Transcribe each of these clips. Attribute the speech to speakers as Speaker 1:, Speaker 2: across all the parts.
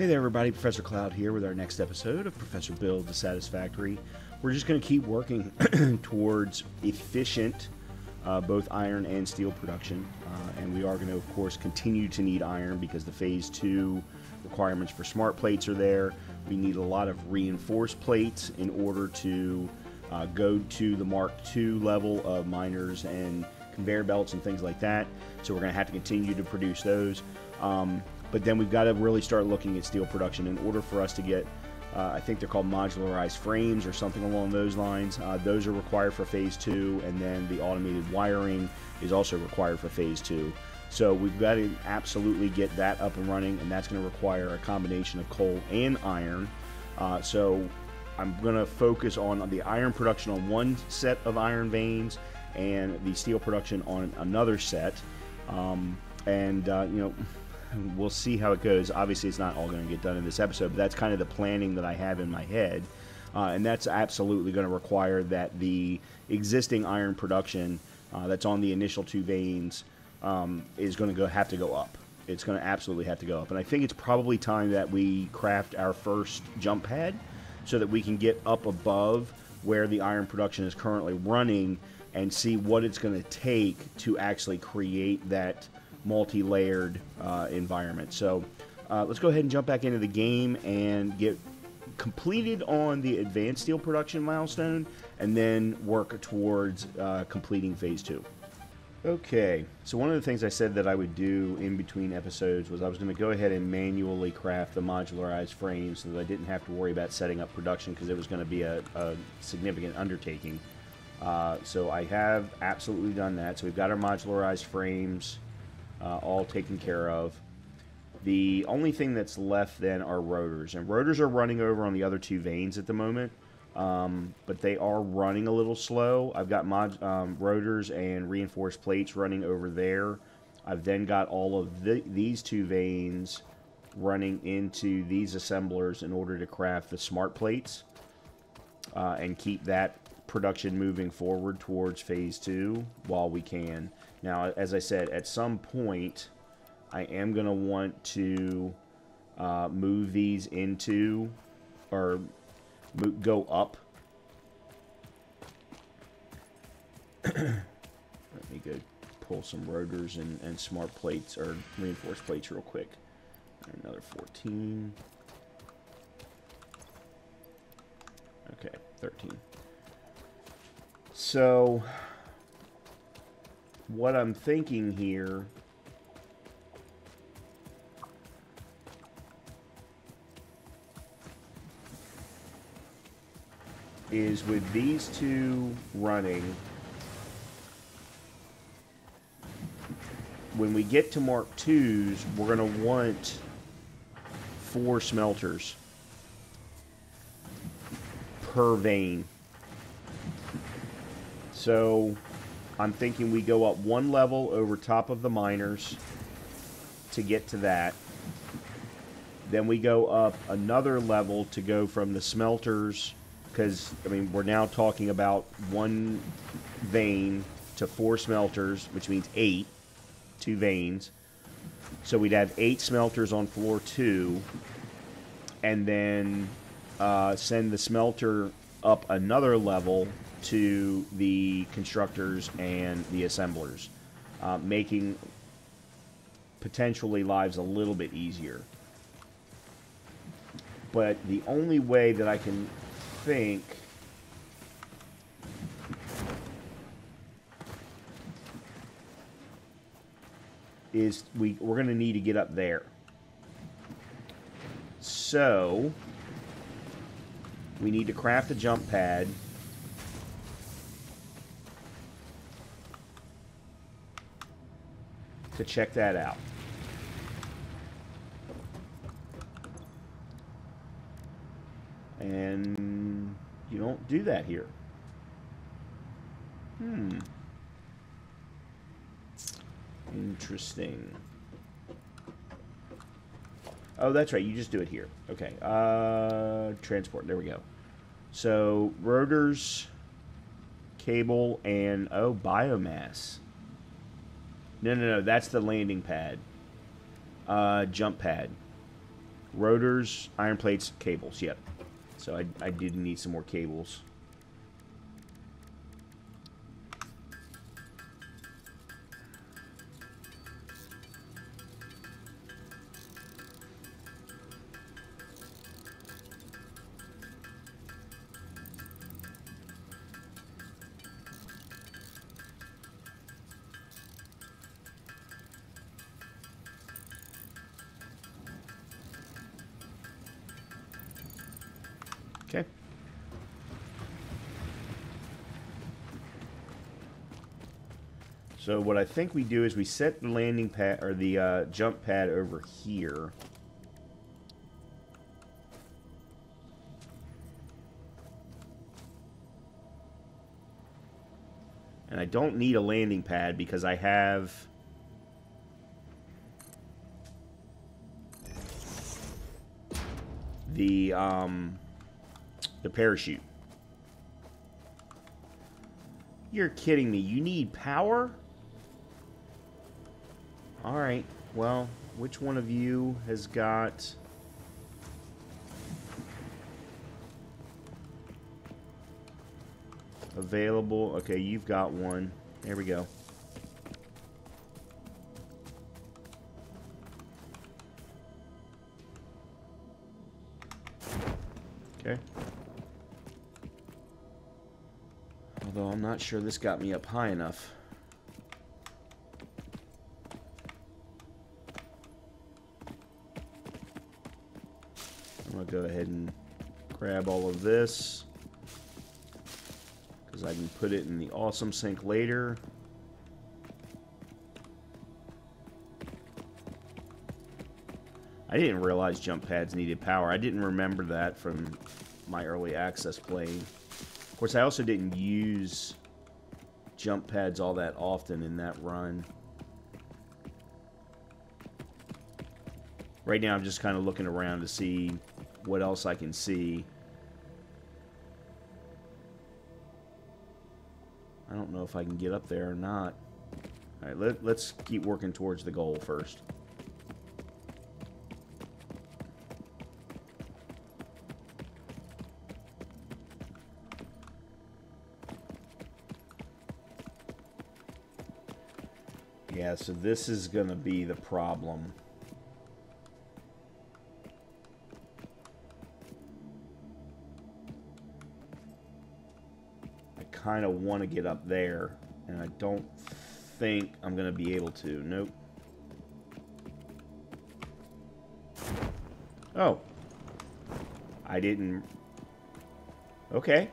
Speaker 1: Hey there everybody, Professor Cloud here with our next episode of Professor Builds the Satisfactory. We're just going to keep working towards efficient both iron and steel production, and we are going to of course continue to need iron because the phase 2 requirements for smart plates are there. We need a lot of reinforced plates in order to go to the Mark II level of miners and conveyor belts and things like that, so we're going to have to continue to produce those. But then we've got to really start looking at steel production in order for us to get, I think they're called modularized frames or something along those lines. Those are required for phase 2, and then the automated wiring is also required for phase 2. So we've got to absolutely get that up and running, and that's going to require a combination of coal and iron. So I'm going to focus on the iron production on one set of iron veins and the steel production on another set. We'll see how it goes. Obviously, it's not all going to get done in this episode, but that's kind of the planning that I have in my head. And that's absolutely going to require that the existing iron production that's on the initial 2 veins is going to have to go up. It's going to absolutely have to go up. And I think it's probably time that we craft our first jump pad so that we can get up above where the iron production is currently running and see what it's going to take to actually create that multi-layered environment. So let's go ahead and jump back into the game and get completed on the advanced steel production milestone and then work towards completing phase 2. Okay, so one of the things I said that I would do in between episodes was I was going to go ahead and manually craft the modularized frames so that I didn't have to worry about setting up production because it was going to be a significant undertaking. So I have absolutely done that. So we've got our modularized frames all taken care of. The only thing that's left then are rotors, and rotors are running over on the other 2 veins at the moment, but they are running a little slow. I've got rotors and reinforced plates running over there. I've then got all of these 2 veins running into these assemblers in order to craft the smart plates and keep that production moving forward towards phase 2 while we can. Now, as I said, at some point, I am going to want to move these into, or go up. Let me go pull some rotors and smart plates, or reinforced plates real quick. Another 14. Okay, 13. So what I'm thinking here is with these 2 running, when we get to Mark IIs, we're going to want 4 smelters per vein. So I'm thinking we go up 1 level over top of the miners to get to that. Then we go up another level to go from the smelters, because, I mean, we're now talking about 1 vein to 4 smelters, which means 8, 2 veins. So we'd have 8 smelters on floor 2, and then send the smelter up another level to the constructors and the assemblers, making potentially lives a little bit easier. But the only way that I can think is we're going to need to get up there. So we need to craft a jump pad to check that out. And you don't do that here. Interesting. Oh, that's right. You just do it here. Okay. Transport. There we go. So, rotors, cable, and, oh, biomass. No, that's the landing pad. Jump pad. Rotors, iron plates, cables. Yep. So I did need some more cables. Okay. So what I think we do is we set the landing pad, or the jump pad over here. And I don't need a landing pad because I have the parachute. You're kidding me. You need power? Alright, well, which one of you has got... available? Okay, you've got one. There we go. Okay. Although I'm not sure this got me up high enough. I'm going to go ahead and grab all of this, because I can put it in the awesome sink later. I didn't realize jump pads needed power. I didn't remember that from my early access playing. Of course, I also didn't use jump pads all that often in that run. Right now, I'm just kind of looking around to see what else I can see. I don't know if I can get up there or not. Alright, let's keep working towards the goal first. Yeah, so this is going to be the problem. I kind of want to get up there, and I don't think I'm going to be able to. Nope. Oh. I didn't... Okay.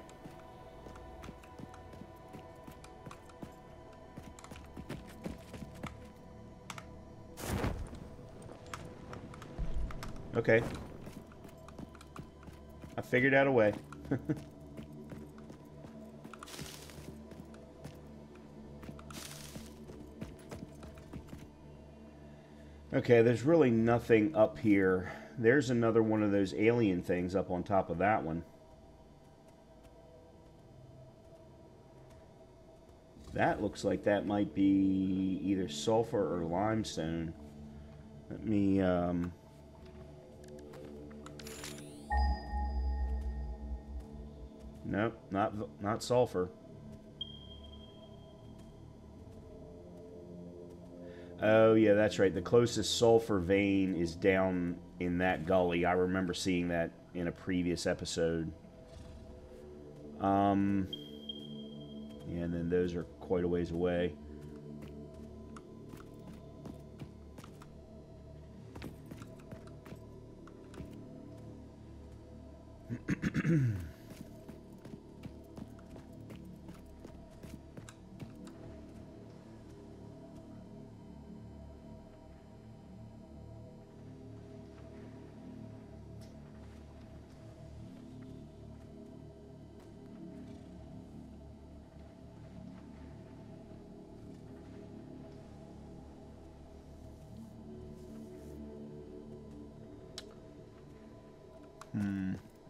Speaker 1: Okay. I figured out a way. Okay, there's really nothing up here. There's another one of those alien things up on top of that one. That looks like that might be either sulfur or limestone. Let me, Nope, not sulfur. Oh, yeah, that's right. The closest sulfur vein is down in that gully. I remember seeing that in a previous episode. Yeah, and then those are quite a ways away.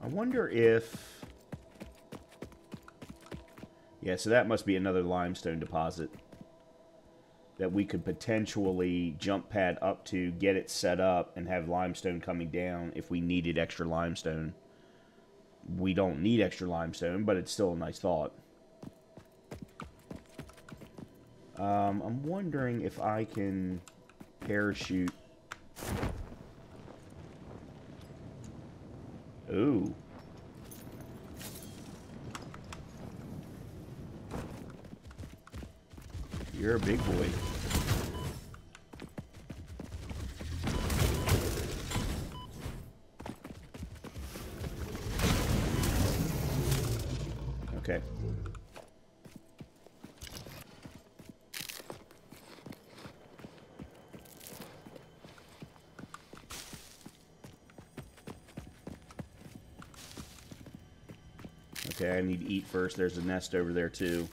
Speaker 1: I wonder if... Yeah, so that must be another limestone deposit. that we could potentially jump pad up to, get it set up, and have limestone coming down if we needed extra limestone. We don't need extra limestone, but it's still a nice thought. I'm wondering if I can parachute. Ooh. You're a big boy. Okay. Okay, I need to eat first. There's a nest over there, too.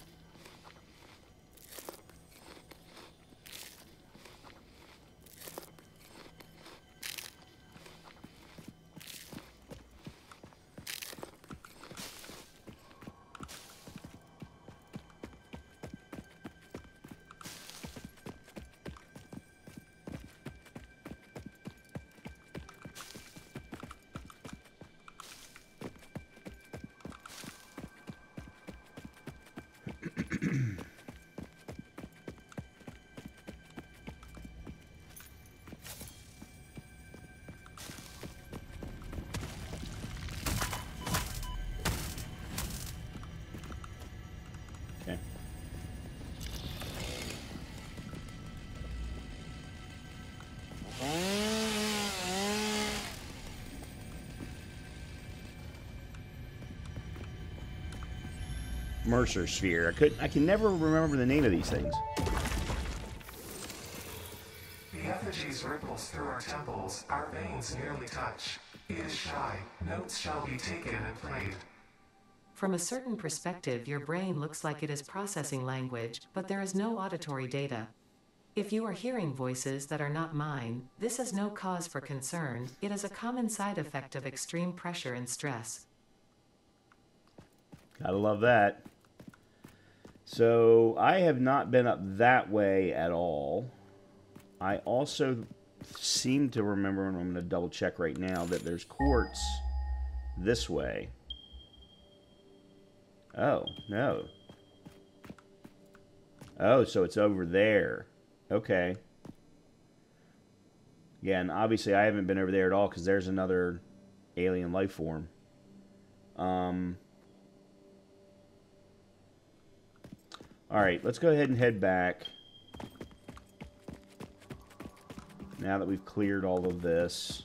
Speaker 1: Okay. Mercer sphere. I can never remember the name of these things.
Speaker 2: The effigies ripples through our temples, our veins nearly touch. It is shy, notes shall be taken and played.
Speaker 3: From a certain perspective, your brain looks like it is processing language, but there is no auditory data. If you are hearing voices that are not mine, this is no cause for concern. It is a common side effect of extreme pressure and stress.
Speaker 1: Gotta love that. So, I have not been up that way at all. I also seem to remember, and I'm going to double check right now, that there's quartz this way. Oh, no. Oh, so it's over there. Okay. Yeah, and obviously I haven't been over there at all because there's another alien life form. Alright, let's go ahead and head back. Now that we've cleared all of this,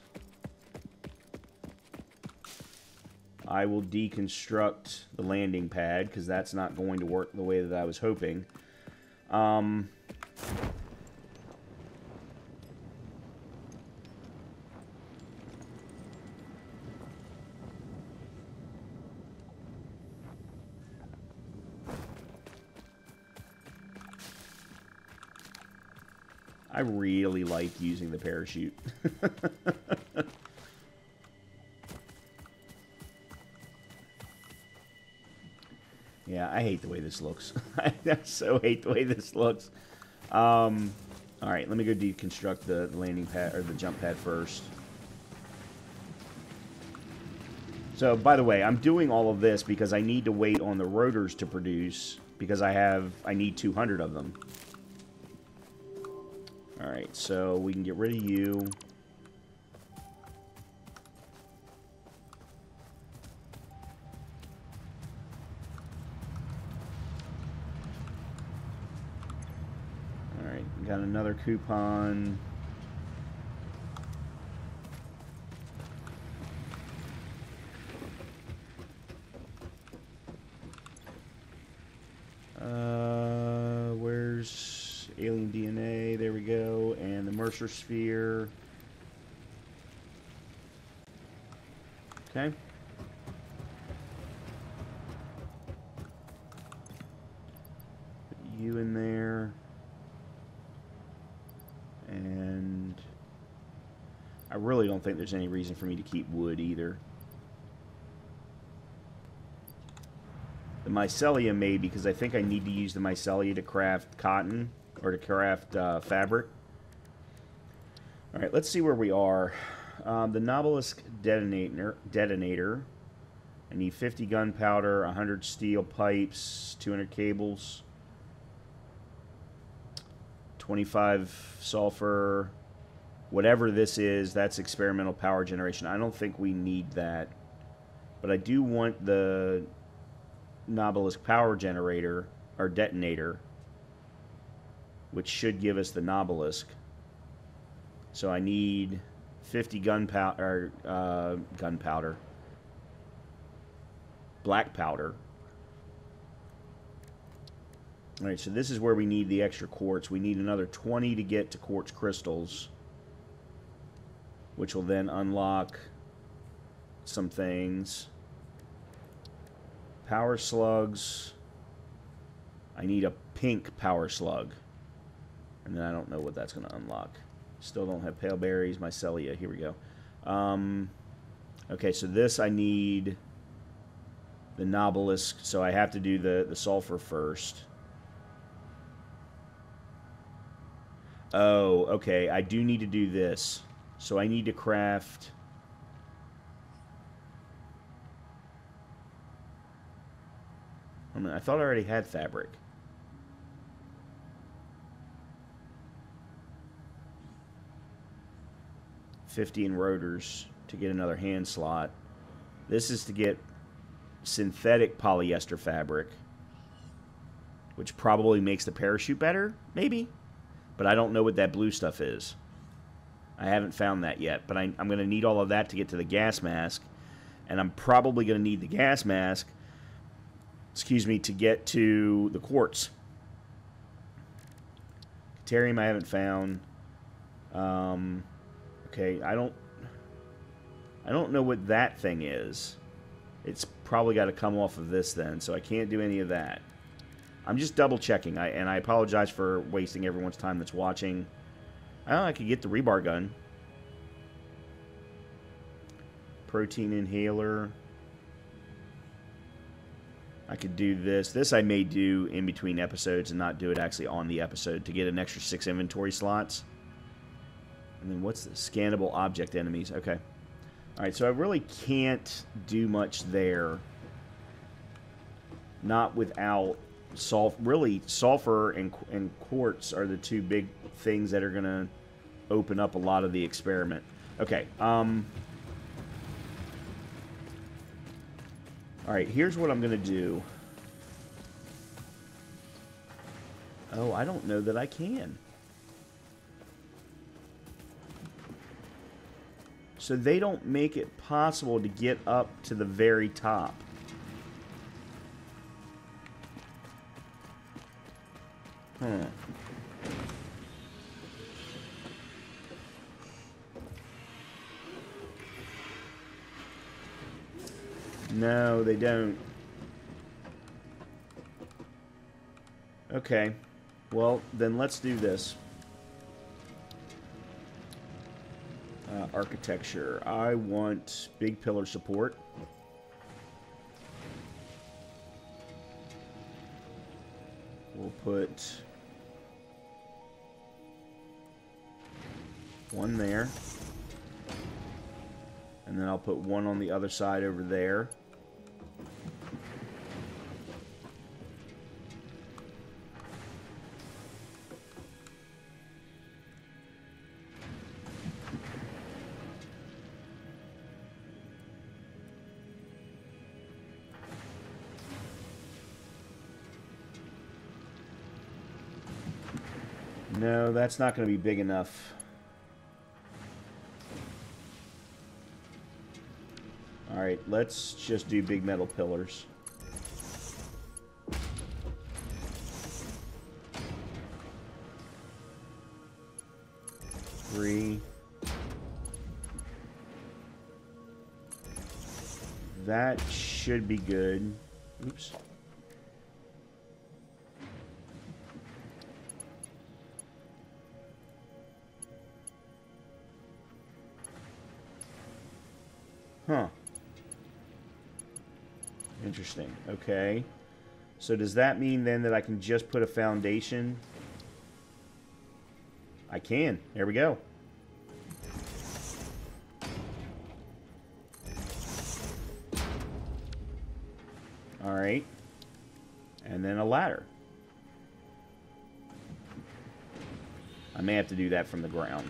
Speaker 1: I will deconstruct the landing pad because that's not going to work the way that I was hoping. I really like using the parachute. Yeah, I hate the way this looks. I so hate the way this looks. Alright, let me go deconstruct the landing pad, or the jump pad first. So, by the way, I'm doing all of this because I need to wait on the rotors to produce, because I need 200 of them. Alright, so we can get rid of you. Alright, got another coupon. Where's alien DNA? There we go. And the Mercer sphere. Okay. Put you in there. And I really don't think there's any reason for me to keep wood either. The mycelia maybe, because I think I need to use the mycelia to craft cotton. or to craft fabric. All right, let's see where we are. The Nobelisk detonator. I need 50 gunpowder, 100 steel pipes, 200 cables, 25 sulfur. Whatever this is, that's experimental power generation. I don't think we need that. But I do want the Nobelisk power generator, or detonator, which should give us the Nobelisk. So I need 50 gunpowder, black powder. All right, so this is where we need the extra quartz. We need another 20 to get to quartz crystals, which will then unlock some things. Power slugs. I need a pink power slug. And then I don't know what that's going to unlock. Still don't have pale berries, mycelia. Here we go. Okay, so this I need the Nobelisk, so I have to do the sulfur first. Oh, okay, I do need to do this. So I need to craft... I thought I already had fabric. $50 in rotors to get another hand slot. This is to get synthetic polyester fabric, which probably makes the parachute better, maybe? But I don't know what that blue stuff is. I haven't found that yet, but I'm going to need all of that to get to the gas mask, and I'm probably going to need the gas mask, excuse me, to get to the quartz. Deuterium I haven't found. Okay, I don't know what that thing is. It's probably got to come off of this then, so I can't do any of that. I'm just double checking, and I apologize for wasting everyone's time that's watching. I could get the rebar gun. Protein inhaler. I could do this. This I may do in between episodes and not do it actually on the episode to get an extra 6 inventory slots. And then what's the scannable object enemies? Okay. Alright, so I really can't do much there. Not without really, sulfur and quartz are the two big things that are going to open up a lot of the experiment. Okay. Alright, here's what I'm going to do. Oh, I don't know that I can. So they don't make it possible to get up to the very top. No, they don't. Okay. Well, then let's do this. Architecture. I want big pillar support. We'll put one there. And then I'll put one on the other side over there. No, that's not going to be big enough. Alright, let's just do big metal pillars. Three. That should be good. Oops. Huh. Interesting. Okay. So does that mean then that I can just put a foundation I can. There we go. Alright. And then a ladder. I may have to do that from the ground.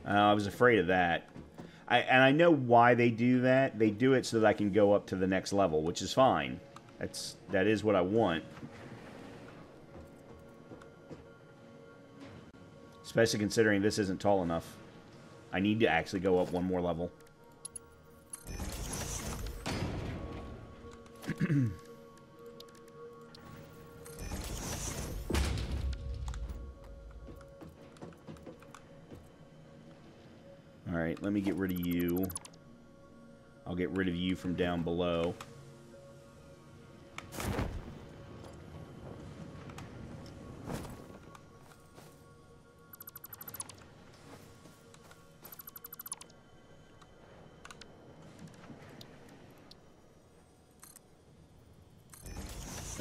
Speaker 1: I was afraid of that. And I know why they do that. They do it so that I can go up to the next level, which is fine. That is what I want. Especially considering this isn't tall enough. I need to actually go up one more level. Alright, let me get rid of you. I'll get rid of you from down below.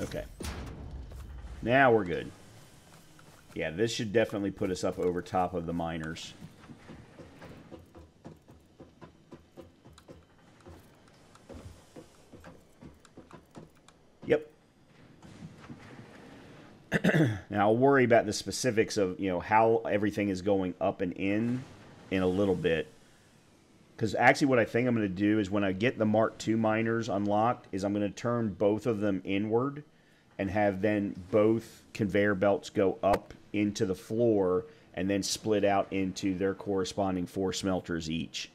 Speaker 1: Okay. Now we're good. Yeah, this should definitely put us up over top of the miners. Yep. Now I'll worry about the specifics of, you know, how everything is going up and in a little bit. Because actually what I think I'm going to do is when I get the Mark II miners unlocked is I'm going to turn both of them inward and have then both conveyor belts go up into the floor and then split out into their corresponding 4 smelters each.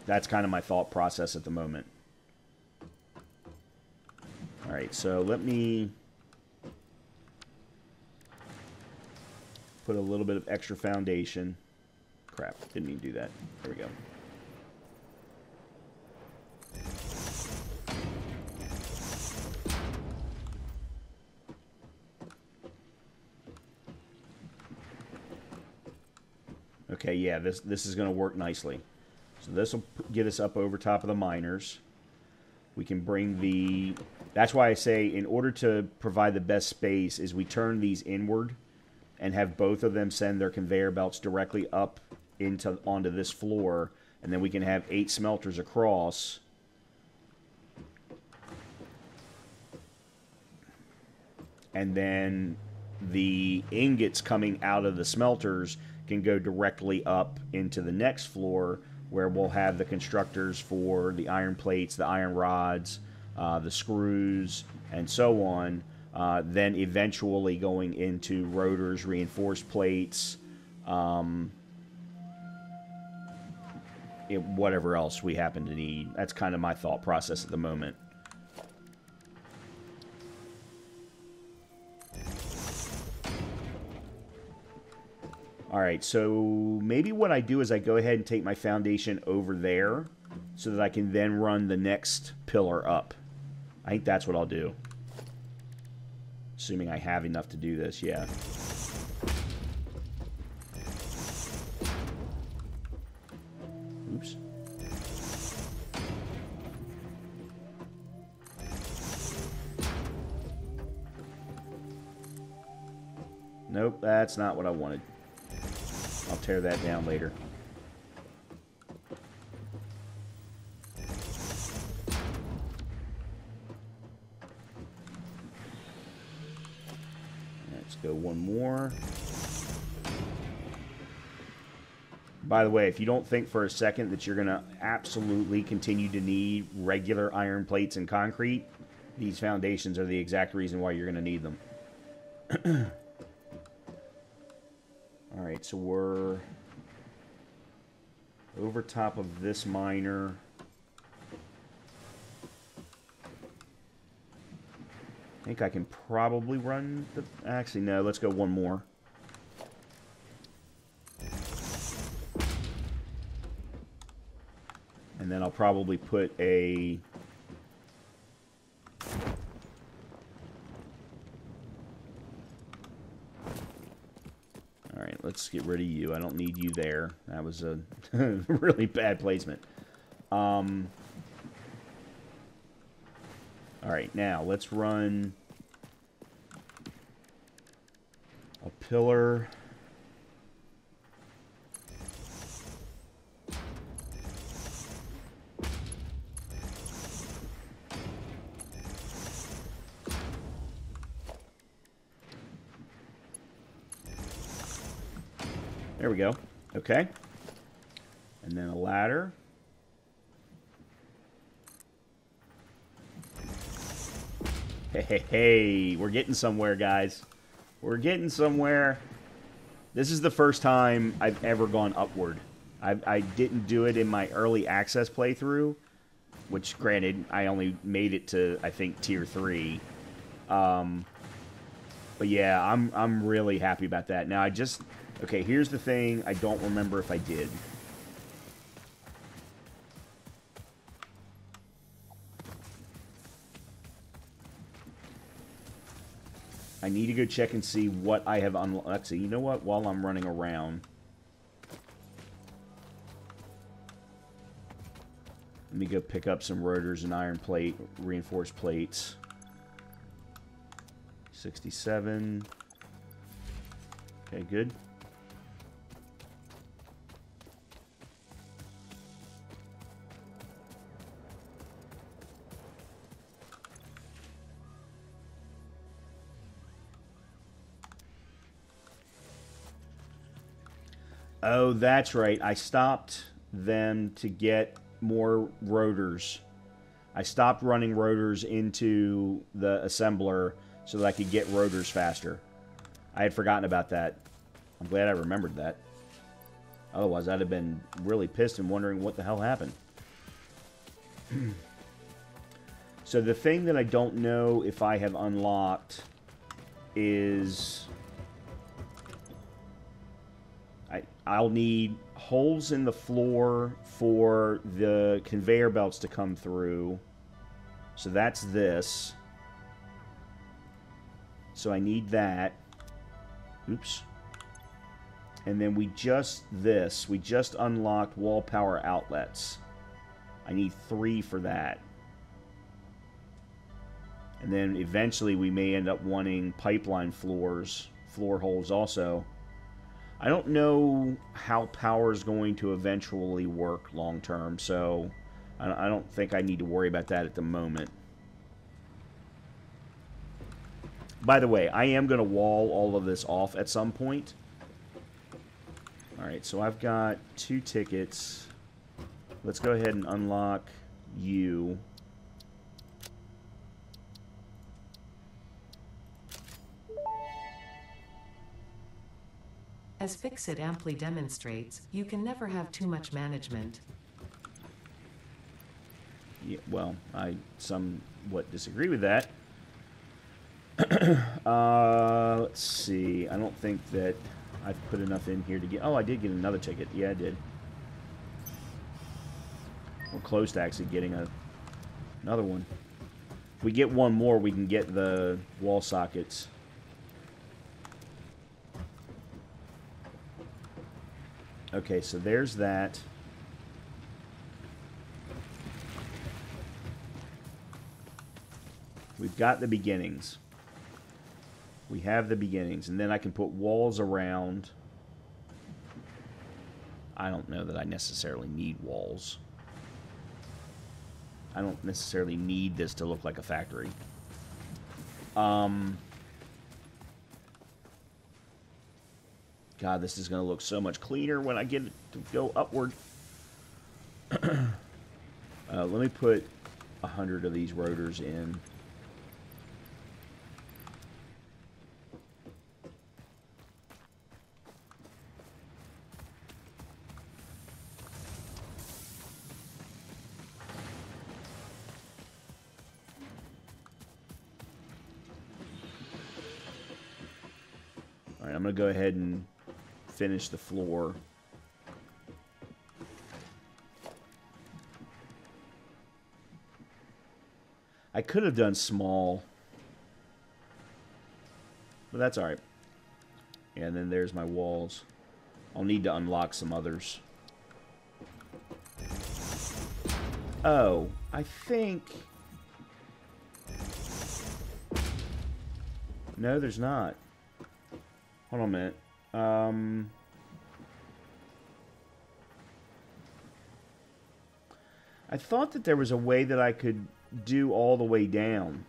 Speaker 1: That's kind of my thought process at the moment. Alright, so let me put a little bit of extra foundation. Crap, didn't mean to do that. There we go. Okay, yeah, this is going to work nicely. So this will get us up over top of the miners. We can bring the... That's why I say in order to provide the best space is we turn these inward and have both of them send their conveyor belts directly up onto this floor, and then we can have 8 smelters across. And then the ingots coming out of the smelters can go directly up into the next floor, where we'll have the constructors for the iron plates, the iron rods, the screws, and so on. Then eventually going into rotors, reinforced plates, whatever else we happen to need. That's kind of my thought process at the moment. Alright, so maybe what I do is I go ahead and take my foundation over there so that I can then run the next pillar up. I think that's what I'll do. Assuming I have enough to do this, yeah. Oops. Nope, that's not what I wanted. I'll tear that down later. Let's go one more. By the way, if you don't think for a second that you're going to absolutely continue to need regular iron plates and concrete, these foundations are the exact reason why you're going to need them. Alright, so we're over top of this miner. I think I can probably run the... Actually, no, let's go one more. And then I'll probably put a... get rid of you. I don't need you there. That was a really bad placement. All right, now let's run a pillar. There we go. Okay. And then a ladder. Hey, we're getting somewhere, guys. We're getting somewhere. This is the first time I've ever gone upward. I didn't do it in my early access playthrough, which, granted, I only made it to, I think, Tier 3. But yeah, I'm really happy about that. Now, okay, here's the thing. I don't remember if I did. I need to go check and see what I have unlocked. Let's see. You know what? While I'm running around, let me go pick up some rotors and iron plate, reinforced plates. 67. Okay, good. Oh, that's right. I stopped them to get more rotors. I stopped running rotors into the assembler so that I could get rotors faster. I had forgotten about that. I'm glad I remembered that. Otherwise, I'd have been really pissed and wondering what the hell happened. So the thing that I don't know if I have unlocked is... I'll need holes in the floor for the conveyor belts to come through. So that's this. So I need that. Oops. And then we just unlocked wall power outlets. I need 3 for that. And then eventually we may end up wanting pipeline floor holes also. I don't know how power is going to eventually work long term, so I don't think I need to worry about that at the moment. By the way, I am going to wall all of this off at some point. Alright, so I've got 2 tickets. Let's go ahead and unlock you.
Speaker 3: As Fixit amply demonstrates, you can never have too much management.
Speaker 1: Yeah, well, I somewhat disagree with that. Let's see. I don't think that I've put enough in here to get... Oh, I did get another ticket. Yeah, I did. We're close to actually getting another one. If we get one more, we can get the wall sockets. Okay, so there's that. We've got the beginnings. We have the beginnings, and then I can put walls around. I don't know that I necessarily need walls. I don't necessarily need this to look like a factory. God, this is going to look so much cleaner when I get it to go upward. Let me put 100 of these rotors in. All right, I'm going to go ahead and finish the floor. I could have done small, but that's all right. And then there's my walls. I'll need to unlock some others. Oh, I think... No, there's not. Hold on a minute. I thought that there was a way that I could do all the way down.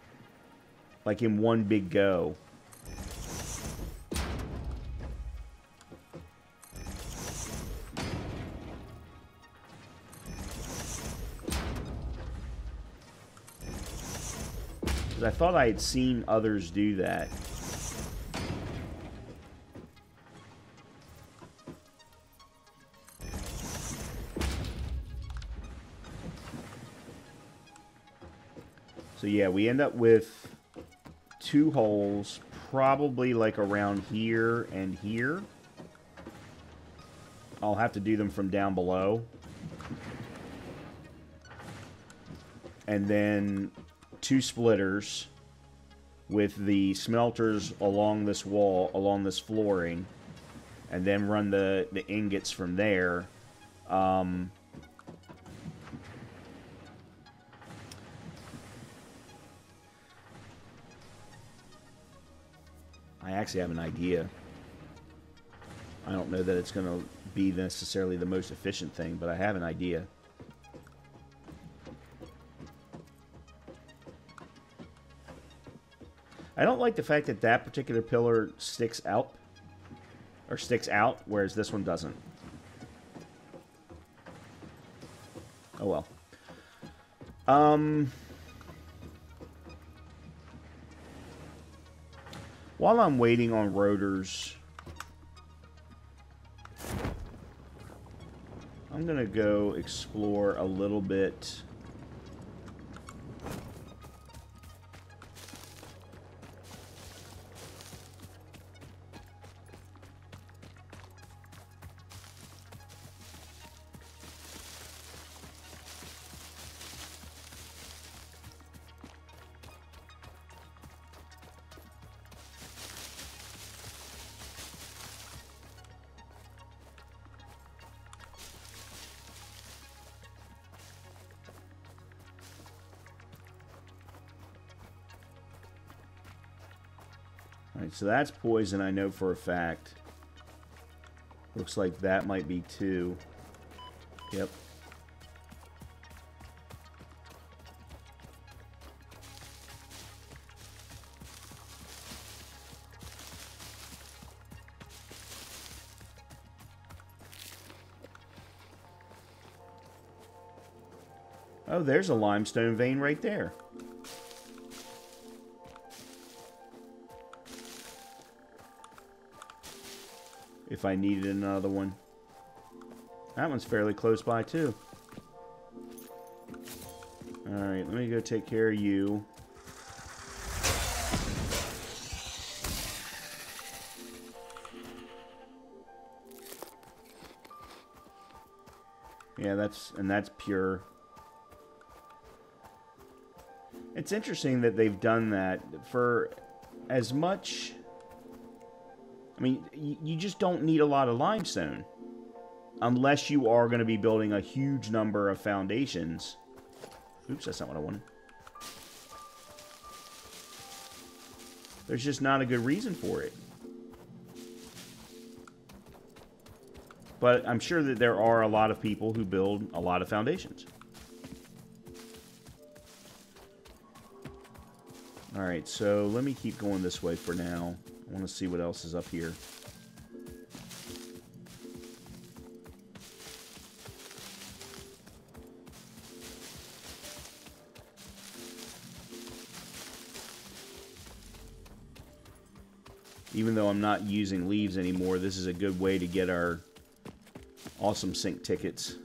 Speaker 1: Like in one big go. I thought I had seen others do that. So yeah, we end up with 2 holes, probably like around here and here. I'll have to do them from down below. And then 2 splitters with the smelters along this wall, along this flooring, and then run the ingots from there. I actually have an idea. I don't know that it's going to be necessarily the most efficient thing, but I have an idea. I don't like the fact that that particular pillar sticks out, whereas this one doesn't. Oh well. While I'm waiting on rotors, I'm gonna go explore a little bit. Alright, so that's poison, I know for a fact. Looks like that might be 2. Yep. Oh, there's a limestone vein right there. If I needed another one. That one's fairly close by, too. Alright, let me go take care of you. Yeah, that's pure. It's interesting that they've done that for as much... I mean, you just don't need a lot of limestone. Unless you are going to be building a huge number of foundations. Oops, that's not what I wanted. There's just not a good reason for it. But I'm sure that there are a lot of people who build a lot of foundations. Alright, so let me keep going this way for now. I want to see what else is up here. Even though I'm not using leaves anymore, this is a good way to get our awesome sync tickets.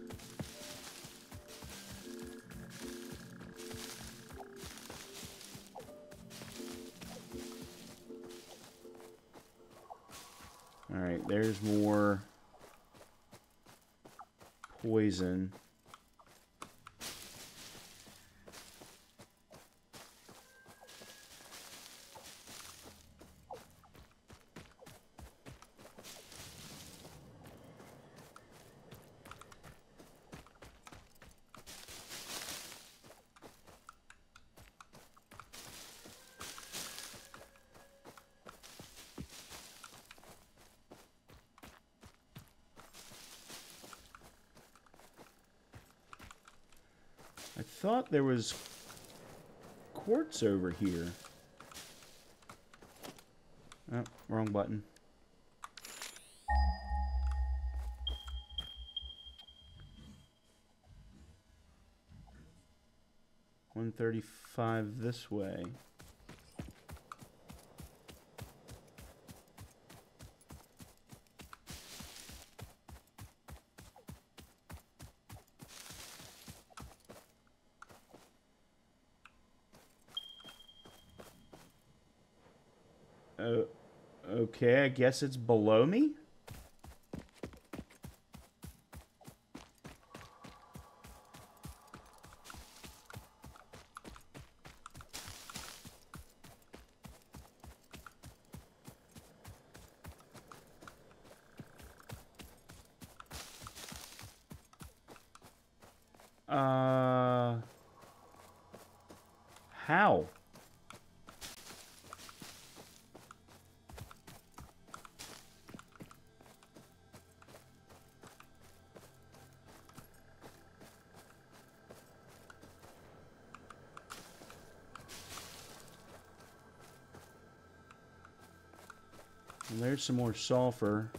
Speaker 1: Alright, there's more poison. I thought there was quartz over here. Oh, wrong button. $135 this way. Okay, I guess it's below me? How? And there's some more sulfur.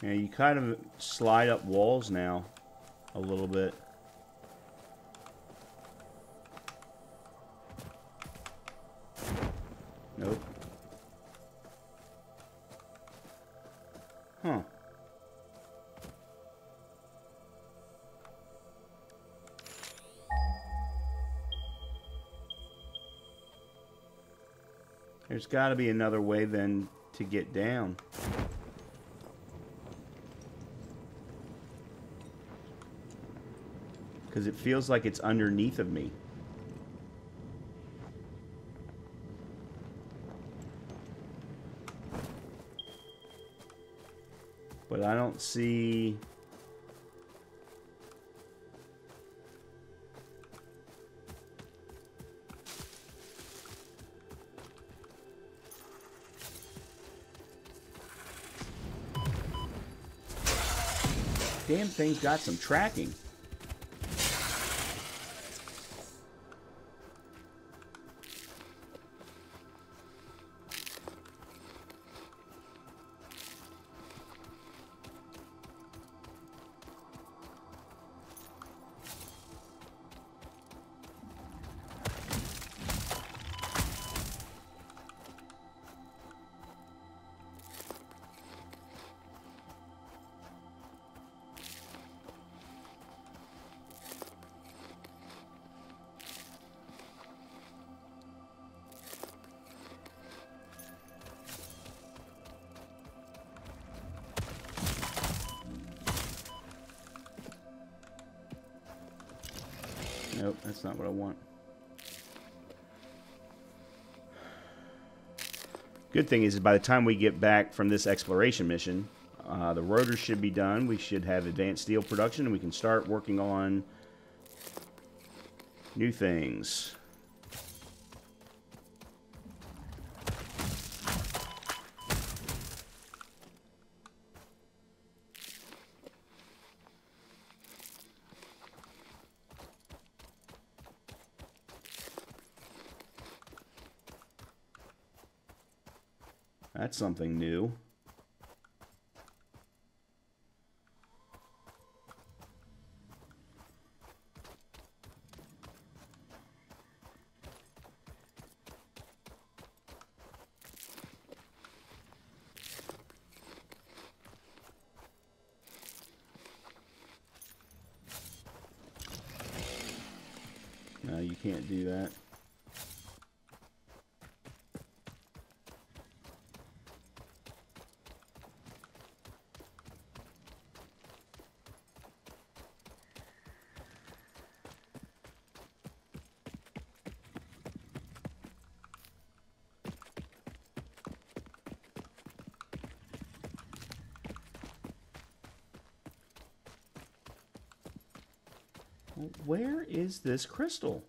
Speaker 1: Yeah, you kind of slide up walls now a little bit. Nope. Huh. There's got to be another way then to get down. Because it feels like it's underneath of me. But I don't see... Damn thing's got some tracking. Nope, that's not what I want. Good thing is by the time we get back from this exploration mission, the rotor should be done. We should have advanced steel production, and we can start working on new things. That's something new. No, you can't do that. Where is this crystal?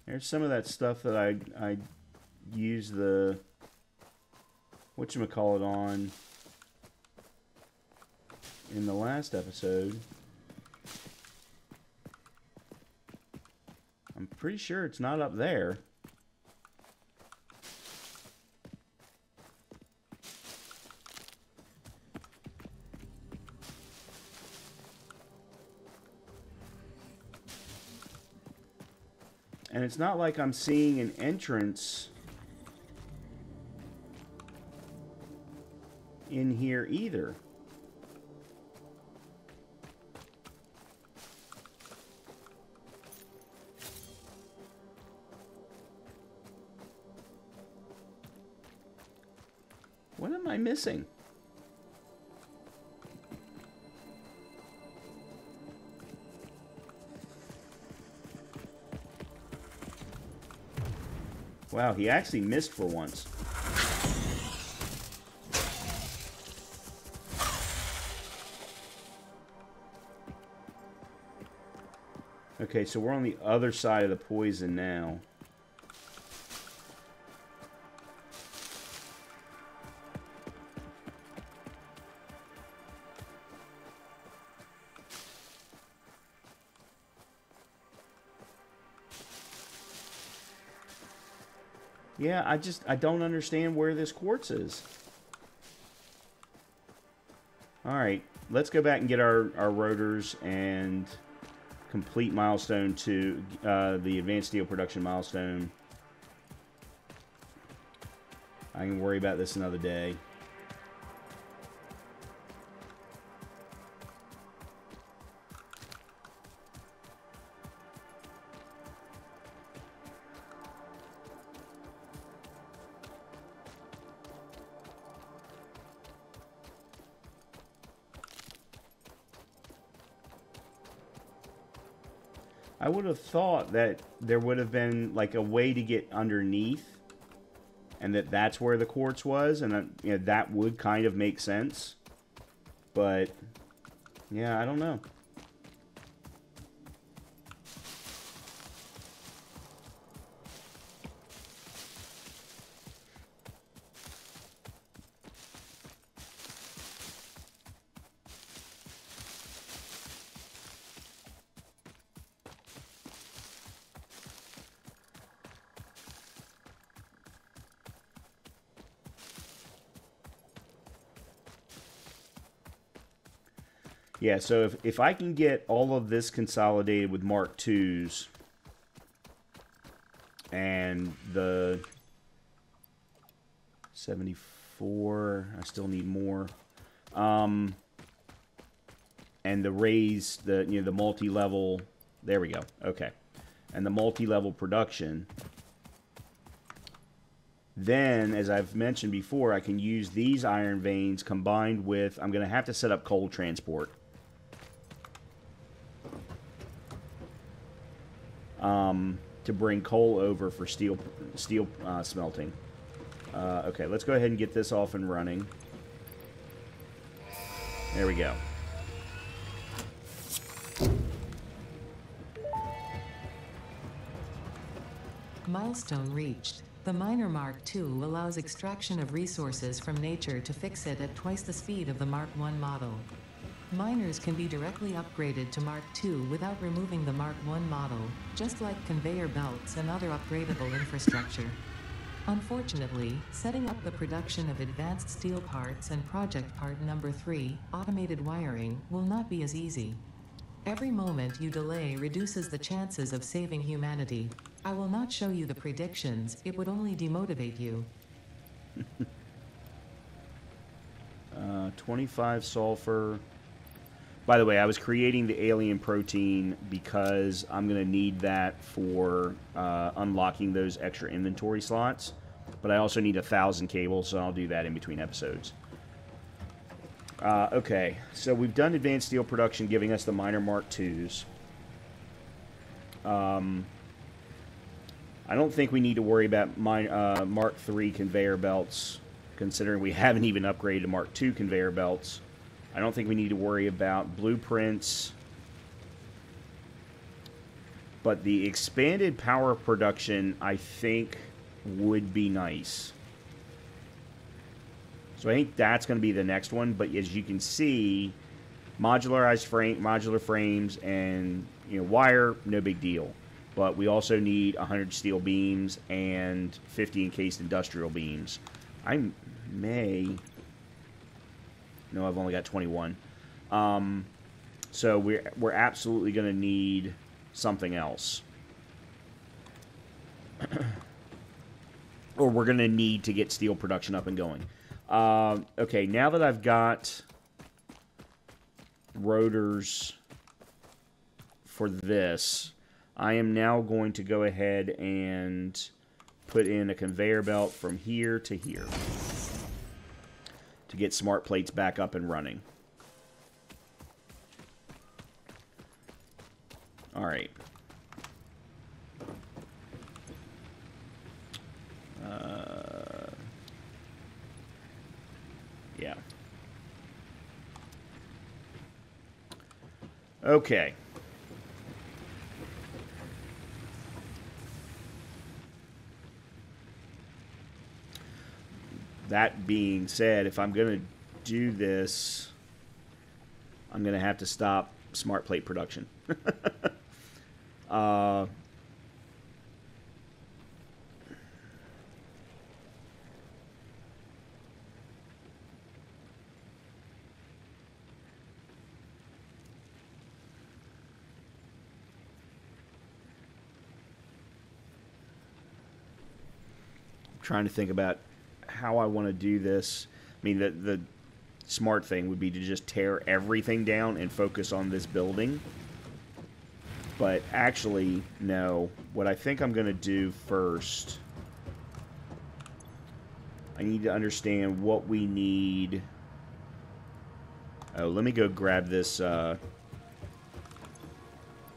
Speaker 1: There's some of that stuff that I used the whatchamacallit on in the last episode. I'm pretty sure it's not up there. And it's not like I'm seeing an entrance in here either. What am I missing? Wow, he actually missed for once. Okay, so we're on the other side of the poison now. Yeah, I don't understand where this quartz is. Alright, let's go back and get our rotors and complete milestone 2, the advanced steel production milestone. I can worry about this another day. I would have thought that there would have been like a way to get underneath, and that's where the quartz was, and you know, that would kind of make sense. But yeah, I don't know. Yeah, so if I can get all of this consolidated with Mark IIs and the 74, I still need more, and the raise, the multi-level, there we go, okay, and the multi-level production, then, as I've mentioned before, I can use these iron veins combined with, I'm going to have to set up coal transport. To bring coal over for steel smelting. Okay, let's go ahead and get this off and running. There we go.
Speaker 3: Milestone reached. The Miner Mark II allows extraction of resources from nature to fix it at twice the speed of the Mark I model. Miners can be directly upgraded to Mark II without removing the Mark I model, just like conveyor belts and other upgradable infrastructure. Unfortunately, setting up the production of advanced steel parts and project part number 3, automated wiring, will not be as easy. Every moment you delay reduces the chances of saving humanity. I will not show you the predictions, it would only demotivate you.
Speaker 1: 25 sulfur. By the way, I was creating the alien protein because I'm going to need that for unlocking those extra inventory slots. But I also need 1,000 cables, so I'll do that in between episodes. Okay, so we've done advanced steel production, giving us the Miner Mark IIs. I don't think we need to worry about my Mark III conveyor belts, considering we haven't even upgraded to Mark II conveyor belts. I don't think we need to worry about blueprints. But the expanded power production, I think, would be nice. So I think that's going to be the next one. But as you can see, modular frames and wire, no big deal. But we also need 100 steel beams and 50 encased industrial beams. I may... No, I've only got 21. So we're absolutely going to need something else. Or we're going to need to get steel production up and going. Okay, now that I've got rotors for this, I am now going to go ahead and put in a conveyor belt from here to here to get smart plates back up and running. All right. Yeah. Okay. That being said, if I'm going to do this, I'm going to have to stop smart plate production. Trying to think about how I want to do this. I mean, the smart thing would be to just tear everything down and focus on this building. But actually, no. What I think I'm going to do first, I need to understand what we need. Oh, let me go grab this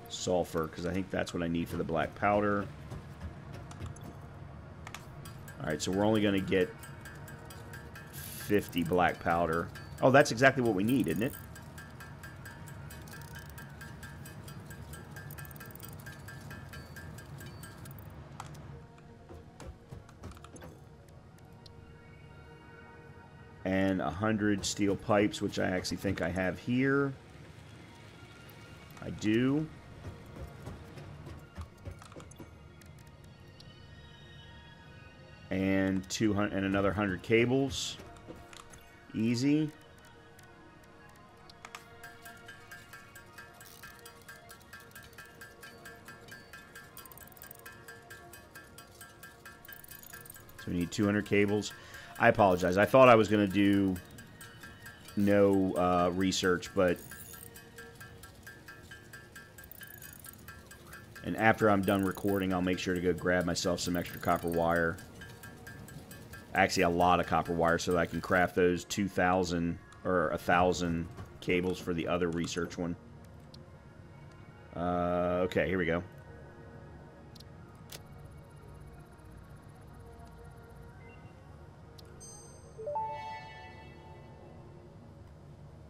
Speaker 1: sulfur, because I think that's what I need for the black powder. Alright, so we're only going to get 50 black powder. Oh, that's exactly what we need, isn't it? And 100 steel pipes, which I actually think I have here. I do. And 200 and another 100 cables. Easy. So we need 200 cables. I apologize. I thought I was going to do no research, but... And after I'm done recording, I'll make sure to go grab myself some extra copper wire. Actually, a lot of copper wire so that I can craft those 2,000 or 1,000 cables for the other research one. Okay, here we go.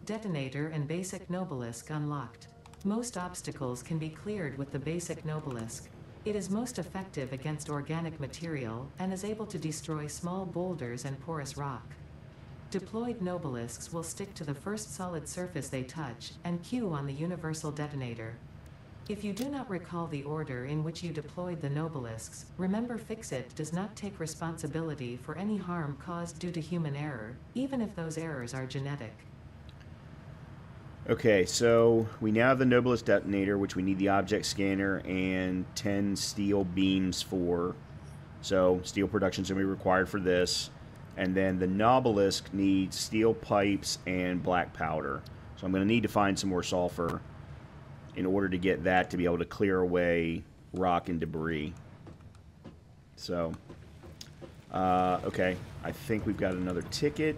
Speaker 3: Detonator and Basic Nobelisk unlocked. Most obstacles can be cleared with the Basic Nobelisk. It is most effective against organic material and is able to destroy small boulders and porous rock. Deployed Nobelisks will stick to the first solid surface they touch and queue on the universal detonator. If you do not recall the order in which you deployed the Nobelisks, remember Fixit does not take responsibility for any harm caused due to human error, even if those errors are genetic.
Speaker 1: Okay, so we now have the Nobelist detonator, which we need the object scanner and 10 steel beams for. So steel production is going to be required for this. And then the Nobelisk needs steel pipes and black powder. So I'm going to need to find some more sulfur in order to get that to be able to clear away rock and debris. So, okay, I think we've got another ticket.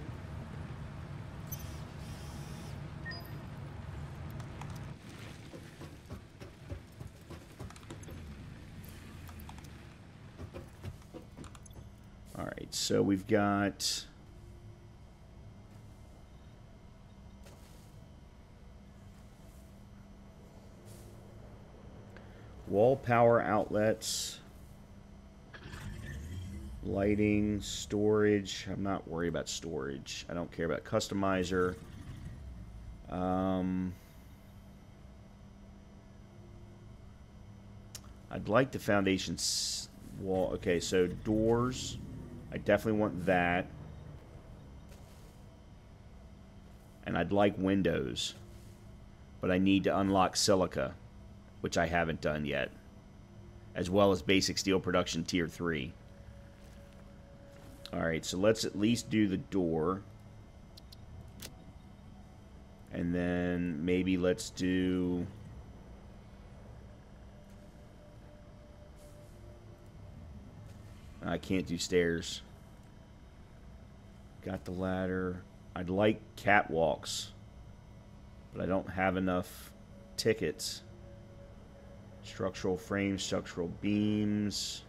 Speaker 1: so we've got wall power outlets, lighting, storage. I'm not worried about storage. I don't care about customizer. I'd like the foundation wall. Okay, so doors. I definitely want that. And I'd like windows. But I need to unlock silica, which I haven't done yet. As well as basic steel production tier 3. Alright, so let's at least do the door. And then maybe let's do... I can't do stairs. Got the ladder. I'd like catwalks. But I don't have enough tickets. Structural frames, structural beams.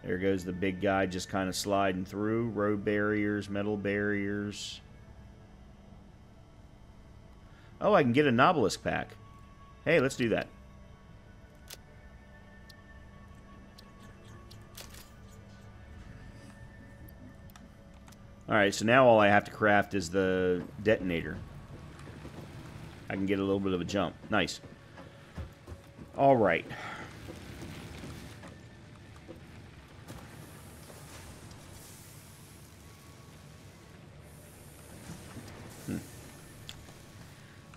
Speaker 1: There goes the big guy just kind of sliding through. Road barriers, metal barriers. Oh, I can get a Nobelisk pack. Hey, let's do that. Alright, so now all I have to craft is the detonator. I can get a little bit of a jump. Nice. Alright.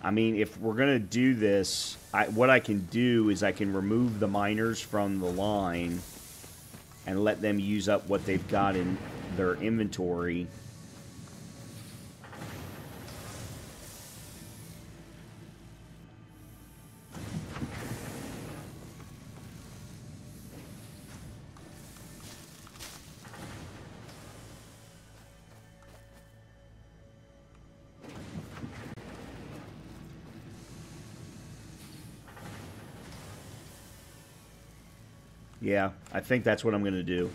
Speaker 1: I mean, if we're going to do this, what I can do is I can remove the miners from the line and let them use up what they've got in their inventory. Yeah, I think that's what I'm going to do.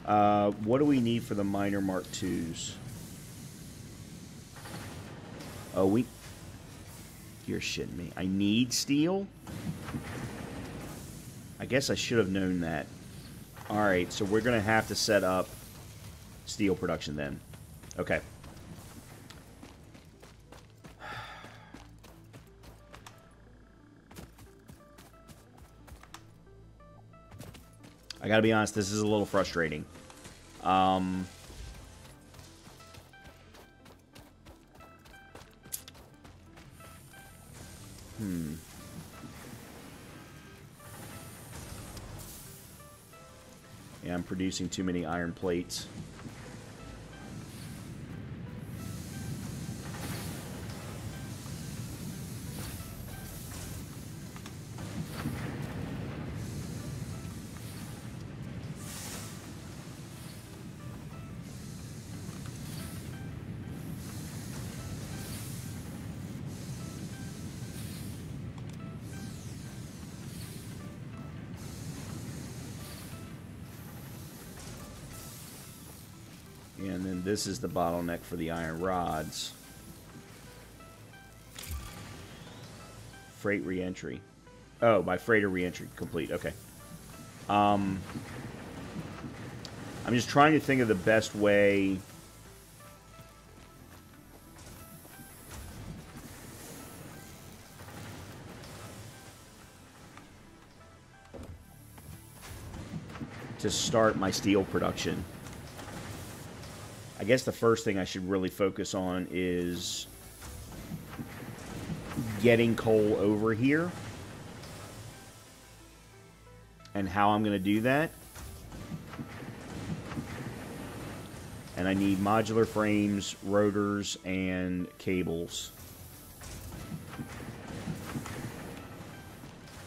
Speaker 1: What do we need for the Miner Mark IIs? Oh, you're shitting me. I need steel? I guess I should have known that. Alright, so we're going to have to set up steel production then. Okay. I gotta be honest, this is a little frustrating. Yeah, I'm producing too many iron plates. And then this is the bottleneck for the iron rods. Freight reentry. Oh, my freighter reentry complete. Okay. I'm just trying to think of the best way to start my steel production. I guess the first thing I should really focus on is getting coal over here and how I'm going to do that. And I need modular frames, rotors, and cables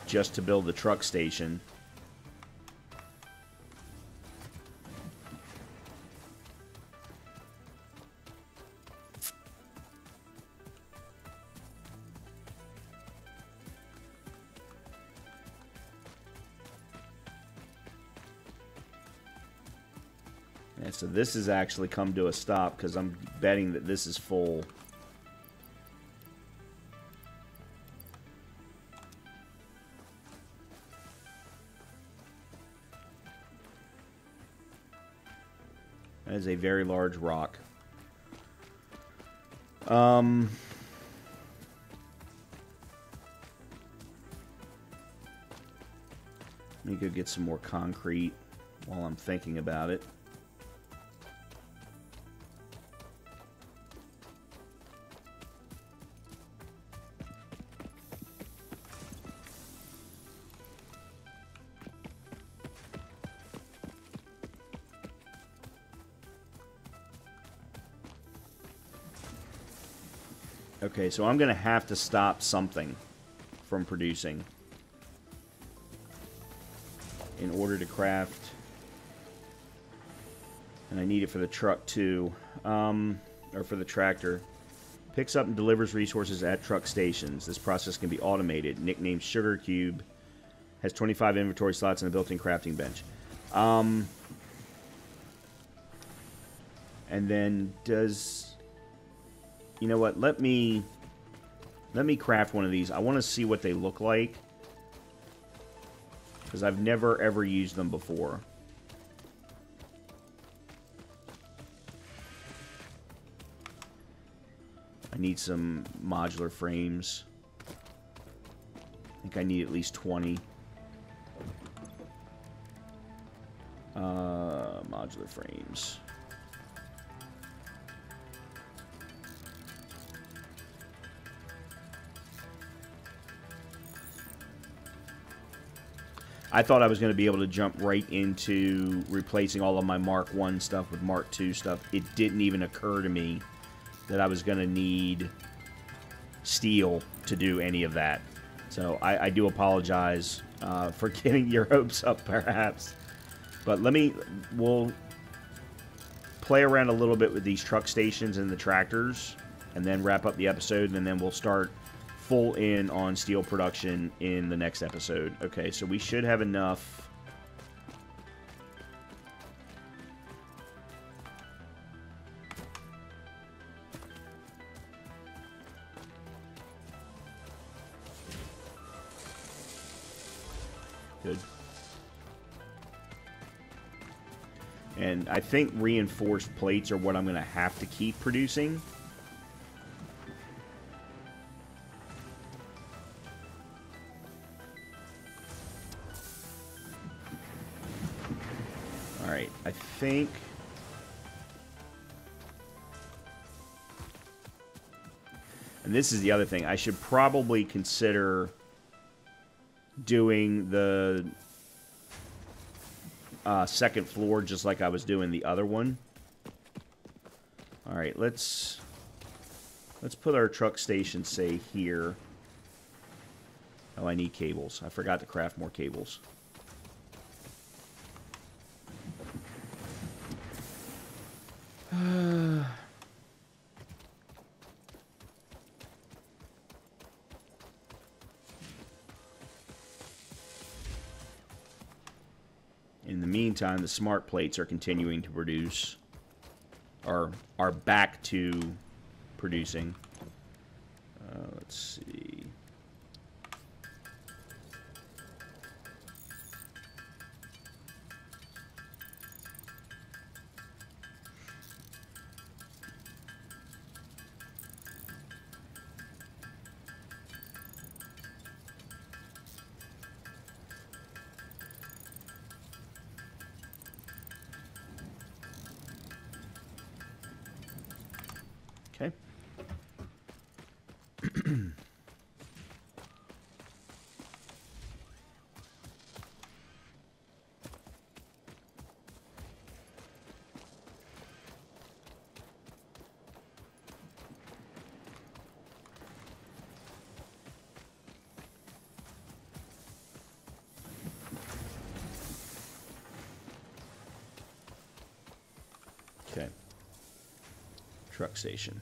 Speaker 1: just to build the truck station. And so this has actually come to a stop because I'm betting that this is full. That is a very large rock. Let me go get some more concrete while I'm thinking about it. Okay, so I'm going to have to stop something from producing in order to craft. And I need it for the truck too, or for the tractor. Picks up and delivers resources at truck stations. This process can be automated. Nicknamed Sugar Cube. Has 25 inventory slots and a built-in crafting bench. And then does... You know what? Let me craft one of these. I want to see what they look like, because I've never ever used them before. I need some modular frames. I think I need at least 20. Modular frames. I thought I was going to be able to jump right into replacing all of my Mark 1 stuff with Mark 2 stuff. It didn't even occur to me that I was going to need steel to do any of that. So I do apologize for getting your hopes up, perhaps. But we'll play around a little bit with these truck stations and the tractors, and then wrap up the episode, and then we'll start full in on steel production in the next episode. Okay, so we should have enough. Good. And I think reinforced plates are what I'm going to have to keep producing. Alright, I think... And this is the other thing. I should probably consider doing the second floor just like I was doing the other one. Alright, let's put our truck station, say, here. Oh, I need cables. I forgot to craft more cables. In the meantime, the smart plates are continuing to produce, are back to producing. Let's see. Okay. Okay. Truck station.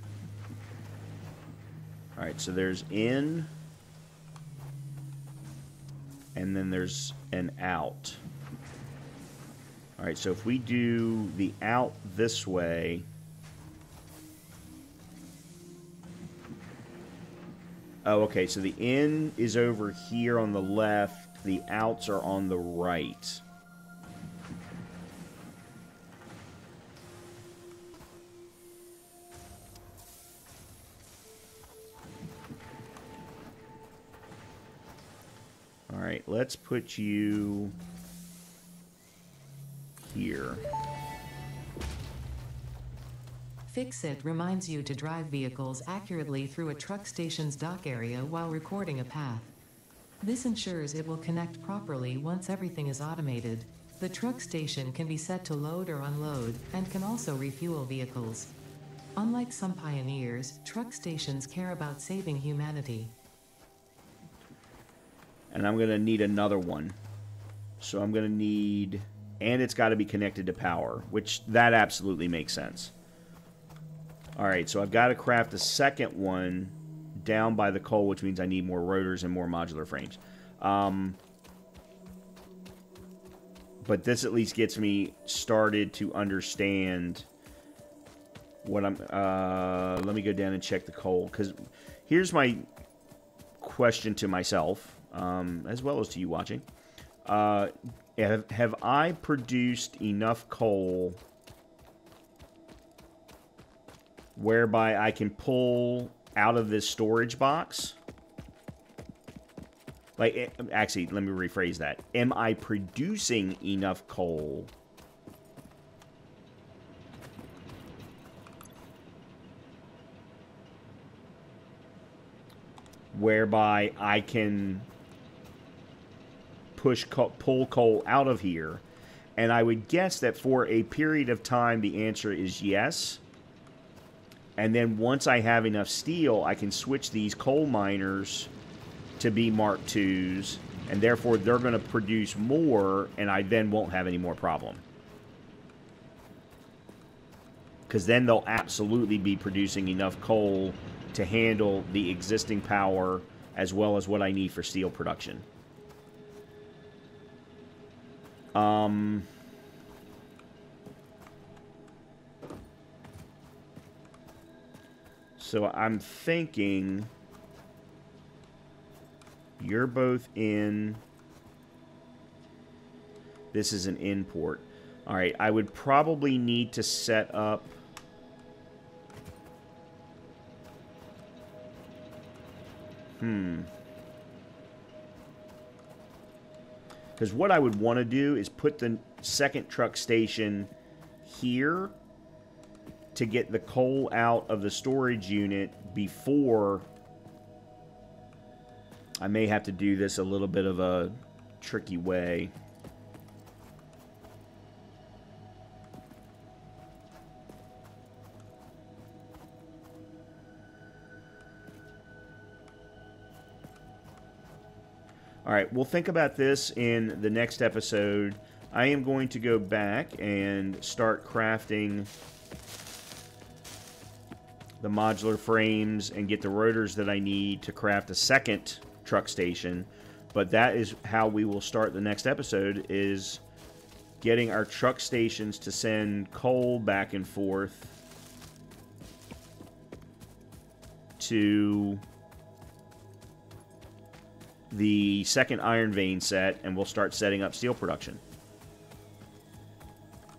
Speaker 1: Alright, so there's in, and then there's an out. All right, so if we do the out this way... Oh, okay, so the in is over here on the left. The outs are on the right. All right, let's put you here.
Speaker 3: Fix-It reminds you to drive vehicles accurately through a truck station's dock area while recording a path. This ensures it will connect properly once everything is automated. The truck station can be set to load or unload, and can also refuel vehicles. Unlike some pioneers, truck stations care about saving humanity.
Speaker 1: And I'm going to need another one. So I'm going to need... And it's got to be connected to power, which that absolutely makes sense. Alright, so I've got to craft a second one down by the coal, which means I need more rotors and more modular frames. But this at least gets me started to understand what I'm... let me go down and check the coal, because here's my question to myself, as well as to you watching. Have I produced enough coal whereby I can pull out of this storage box? Like, actually, let me rephrase that. Am I producing enough coal whereby I can pull coal out of here? And I would guess that for a period of time, the answer is yes. And then once I have enough steel, I can switch these coal miners to be Mark IIs, and therefore they're going to produce more, and I then won't have any more problem. Because then they'll absolutely be producing enough coal to handle the existing power as well as what I need for steel production. So I'm thinking you're both in. This is an import. All right, I would probably need to set up because what I would want to do is put the second truck station here to get the coal out of the storage unit before... I may have to do this a little bit of a tricky way. Alright, we'll think about this in the next episode. I am going to go back and start crafting the modular frames and get the rotors that I need to craft a second truck station. But that is how we will start the next episode, is getting our truck stations to send coal back and forth to the second iron vein set, and we'll start setting up steel production.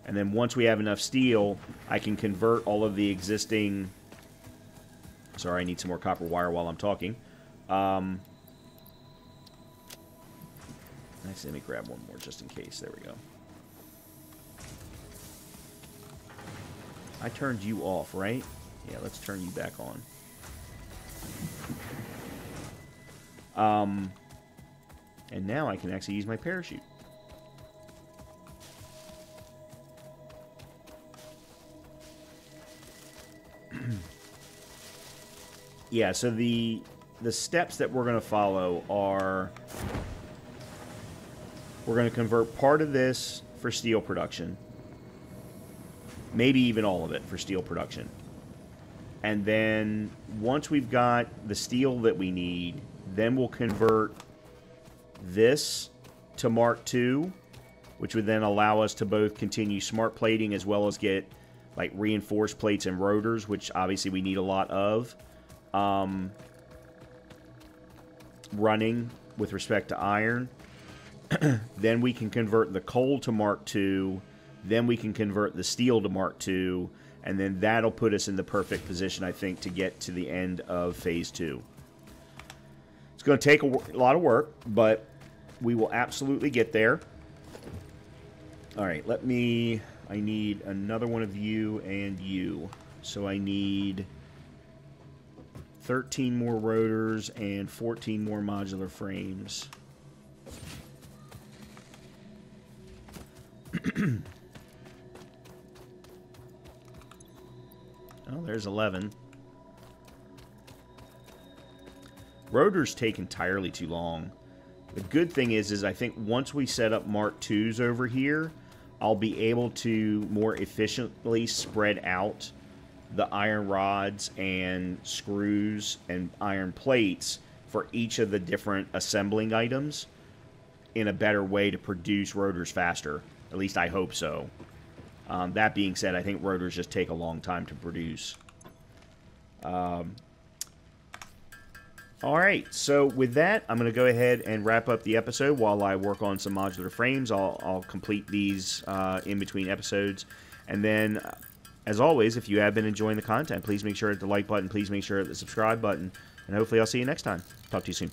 Speaker 1: And then once we have enough steel, I can convert all of the existing... Sorry, I need some more copper wire while I'm talking. Actually, let me grab one more just in case. There we go. I turned you off, right? Yeah, let's turn you back on. And now I can actually use my parachute. Yeah, so the steps that we're going to follow are... We're going to convert part of this for steel production. Maybe even all of it for steel production. And then once we've got the steel that we need, then we'll convert this to Mark II, which would then allow us to both continue smart plating as well as get like reinforced plates and rotors, which obviously we need a lot of running with respect to iron. Then we can convert the coal to Mark II. Then we can convert the steel to Mark II. And then that'll put us in the perfect position, I think, to get to the end of Phase 2. It's going to take a lot of work, but we will absolutely get there. All right, I need another one of you and you. So I need 13 more rotors and 14 more modular frames. Oh, there's 11. Rotors take entirely too long. The good thing is I think once we set up Mark IIs over here, I'll be able to more efficiently spread out the iron rods and screws and iron plates for each of the different assembling items in a better way to produce rotors faster. At least I hope so. That being said, I think rotors just take a long time to produce. Alright, so with that, I'm going to go ahead and wrap up the episode while I work on some modular frames. I'll complete these in between episodes. And then, as always, if you have been enjoying the content, please make sure to hit the like button, please make sure to hit the subscribe button, and hopefully I'll see you next time. Talk to you soon.